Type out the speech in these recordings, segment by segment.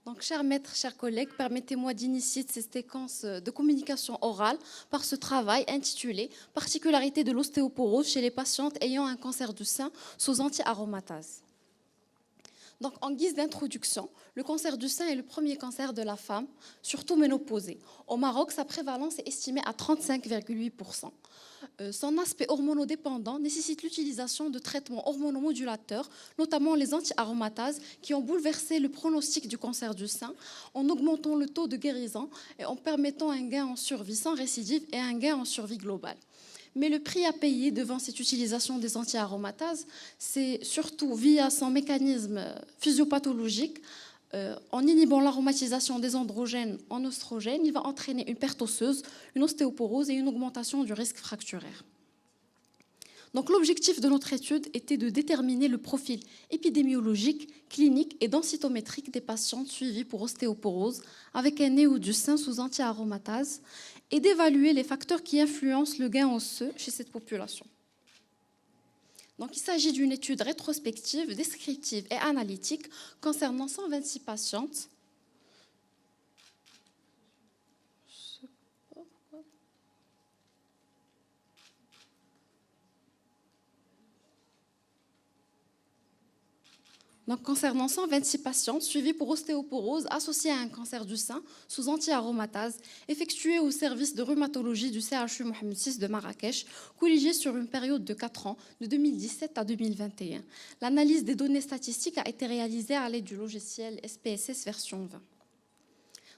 Donc, chers maîtres, chers collègues, permettez-moi d'initier cette séquence de communication orale par ce travail intitulé Particularité de l'ostéoporose chez les patientes ayant un cancer du sein sous anti-aromatase. Donc, en guise d'introduction, le cancer du sein est le premier cancer de la femme, surtout ménopausée. Au Maroc, sa prévalence est estimée à 35,8%. Son aspect hormonodépendant nécessite l'utilisation de traitements hormonomodulateurs, notamment les anti-aromatases, qui ont bouleversé le pronostic du cancer du sein en augmentant le taux de guérison et en permettant un gain en survie sans récidive et un gain en survie globale. Mais le prix à payer devant cette utilisation des anti-aromatases, c'est surtout via son mécanisme physiopathologique. En inhibant l'aromatisation des androgènes en oestrogènes, il va entraîner une perte osseuse, une ostéoporose et une augmentation du risque fracturaire. Donc, l'objectif de notre étude était de déterminer le profil épidémiologique, clinique et densitométrique des patientes suivies pour ostéoporose avec un néo du sein sous anti-aromatase et d'évaluer les facteurs qui influencent le gain osseux chez cette population. Donc, il s'agit d'une étude rétrospective, descriptive et analytique concernant 126 patientes. Donc, concernant 126 patientes suivies pour ostéoporose associée à un cancer du sein sous anti-aromatase, effectuée au service de rhumatologie du CHU Mohamed VI de Marrakech, colligée sur une période de 4 ans, de 2017 à 2021. L'analyse des données statistiques a été réalisée à l'aide du logiciel SPSS version 20.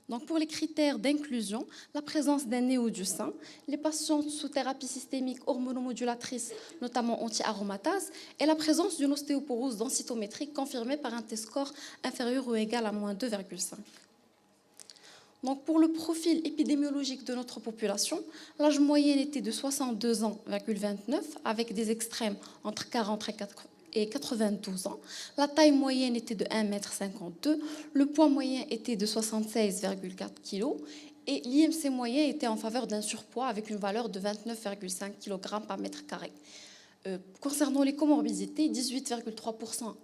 Donc, pour les critères d'inclusion, la présence d'un néo du sein, les patientes sous thérapie systémique hormonomodulatrice, notamment anti-aromatase, et la présence d'une ostéoporose densitométrique confirmée par un T-score inférieur ou égal à moins 2,5. Donc, pour le profil épidémiologique de notre population, l'âge moyen était de 62 ans,29 avec des extrêmes entre 40 et 92 ans. La taille moyenne était de 1,52 m, le poids moyen était de 76,4 kg et l'IMC moyen était en faveur d'un surpoids avec une valeur de 29,5 kg par mètre carré. Concernant les comorbidités, 18,3%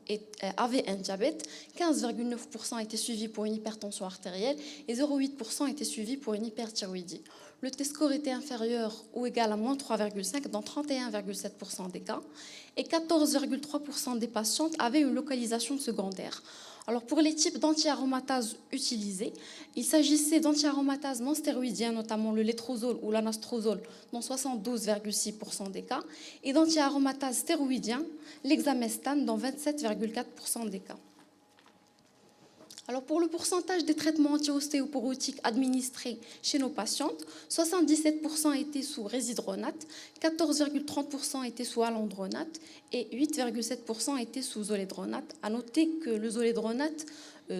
avaient un diabète, 15,9% étaient suivis pour une hypertension artérielle et 0,8% étaient suivis pour une hyperthyroïdie. Le T-score était inférieur ou égal à moins 3,5 dans 31,7% des cas et 14,3% des patientes avaient une localisation secondaire. Alors pour les types d'anti-aromatase utilisés, il s'agissait d'anti-aromatase non stéroïdiens, notamment le létrozole ou l'anastrozole, dans 72,6% des cas, et d'anti-aromatase stéroïdiens, l'hexamestane, dans 27,4% des cas. Alors pour le pourcentage des traitements anti-ostéoporotiques administrés chez nos patientes, 77% étaient sous résidronate, 14,30% étaient sous alendronate et 8,7% étaient sous zoledronate. À noter que le zoledronate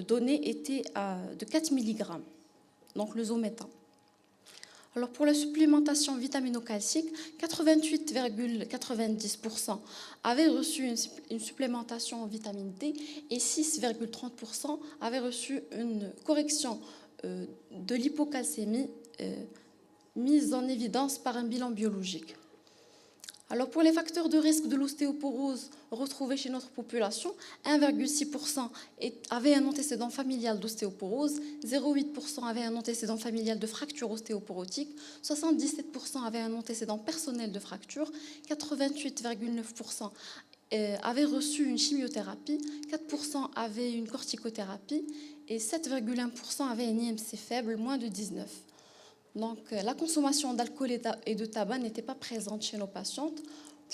donné était de 4 mg, donc le Zometa. Alors pour la supplémentation vitamino-calcique, 88,90% avaient reçu une supplémentation en vitamine D et 6,30% avaient reçu une correction de l'hypocalcémie mise en évidence par un bilan biologique. Alors pour les facteurs de risque de l'ostéoporose retrouvés chez notre population, 1,6% avaient un antécédent familial d'ostéoporose, 0,8% avaient un antécédent familial de fracture ostéoporotique, 77% avaient un antécédent personnel de fracture, 88,9% avaient reçu une chimiothérapie, 4% avaient une corticothérapie et 7,1% avaient un IMC faible, moins de 19. Donc, la consommation d'alcool et de tabac n'était pas présente chez nos patientes.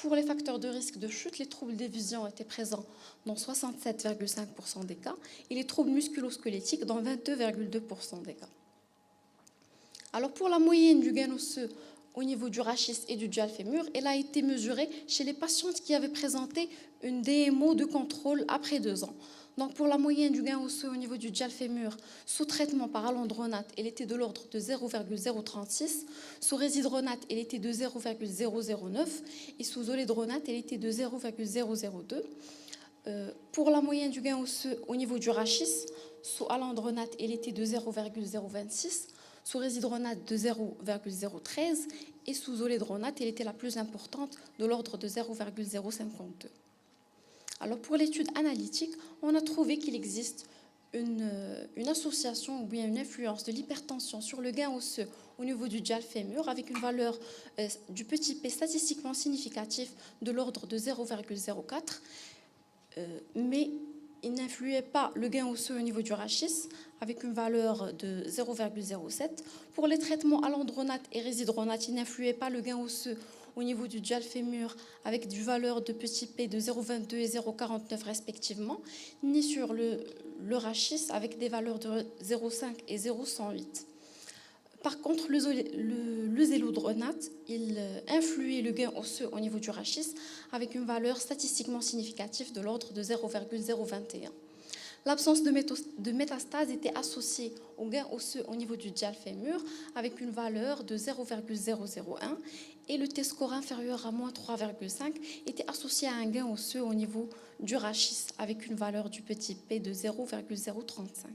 Pour les facteurs de risque de chute, les troubles des visions étaient présents dans 67,5% des cas et les troubles musculo-squelettiques dans 22,2% des cas. Alors, pour la moyenne du gain osseux au niveau du rachis et du dual fémur, elle a été mesurée chez les patientes qui avaient présenté une DMO de contrôle après 2 ans. Donc pour la moyenne du gain osseux au niveau du dual fémur, sous traitement par alendronate, elle était de l'ordre de 0,036, sous résidronate, elle était de 0,009 et sous zoledronate, elle était de 0,002. Pour la moyenne du gain osseux au niveau du rachis, sous alendronate, elle était de 0,026, sous résidronate de 0,013 et sous zoledronate, elle était la plus importante de l'ordre de 0,052. Alors pour l'étude analytique, on a trouvé qu'il existe une association ou bien une influence de l'hypertension sur le gain osseux au niveau du diaphémur avec une valeur du petit p statistiquement significatif de l'ordre de 0,04, mais il n'influait pas le gain osseux au niveau du rachis avec une valeur de 0,07. Pour les traitements alendronate et résidronate, il n'influait pas le gain osseux au niveau du diaphémur avec du valeur de petit p de 0,22 et 0,49 respectivement, ni sur le rachis avec des valeurs de 0,5 et 0,108. Par contre, le zélodronate, il influait le gain osseux au niveau du rachis avec une valeur statistiquement significative de l'ordre de 0,021. L'absence de métastase était associée au gain osseux au niveau du diaphémur avec une valeur de 0,001 et le T-score inférieur à moins 3,5 était associé à un gain osseux au niveau du rachis avec une valeur du petit p de 0,035.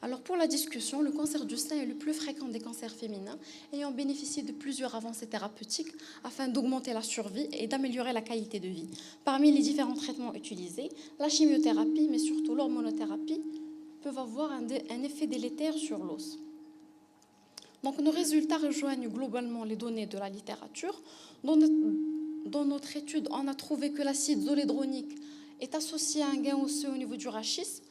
Alors pour la discussion, le cancer du sein est le plus fréquent des cancers féminins ayant bénéficié de plusieurs avancées thérapeutiques afin d'augmenter la survie et d'améliorer la qualité de vie. Parmi les différents traitements utilisés, la chimiothérapie, mais surtout l'hormonothérapie, peuvent avoir un effet délétère sur l'os. Donc nos résultats rejoignent globalement les données de la littérature. Dans notre étude, on a trouvé que l'acide zolédronique est associé à un gain osseux au niveau du rachis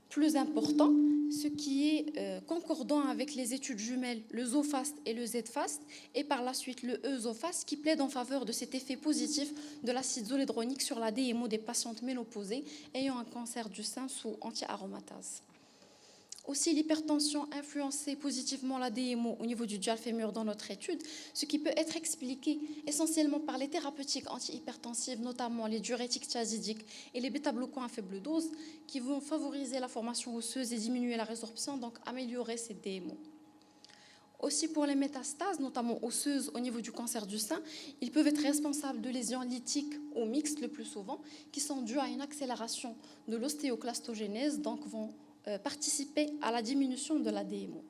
plus important, ce qui est concordant avec les études jumelles, le ZOFAST et le ZFAST, et par la suite le EZOFAST, qui plaide en faveur de cet effet positif de l'acide zolédronique sur la DMO des patientes ménopausées ayant un cancer du sein sous anti-aromatase. Aussi, l'hypertension influençait positivement la DMO au niveau du diaphémur dans notre étude, ce qui peut être expliqué essentiellement par les thérapeutiques antihypertensives, notamment les diurétiques thiazidiques et les bêta-bloquants à faible dose, qui vont favoriser la formation osseuse et diminuer la résorption, donc améliorer ces DMO. Aussi pour les métastases, notamment osseuses au niveau du cancer du sein, ils peuvent être responsables de lésions lytiques ou mixtes le plus souvent, qui sont dues à une accélération de l'ostéoclastogénèse, donc vont participer à la diminution de la DMO.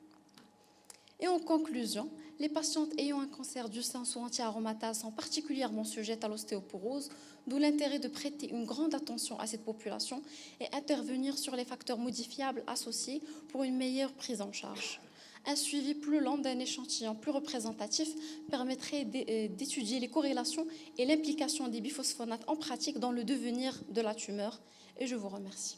Et en conclusion, les patientes ayant un cancer du sein sous anti-aromatase sont particulièrement sujettes à l'ostéoporose, d'où l'intérêt de prêter une grande attention à cette population et intervenir sur les facteurs modifiables associés pour une meilleure prise en charge. Un suivi plus long d'un échantillon plus représentatif permettrait d'étudier les corrélations et l'implication des biphosphonates en pratique dans le devenir de la tumeur. Et je vous remercie.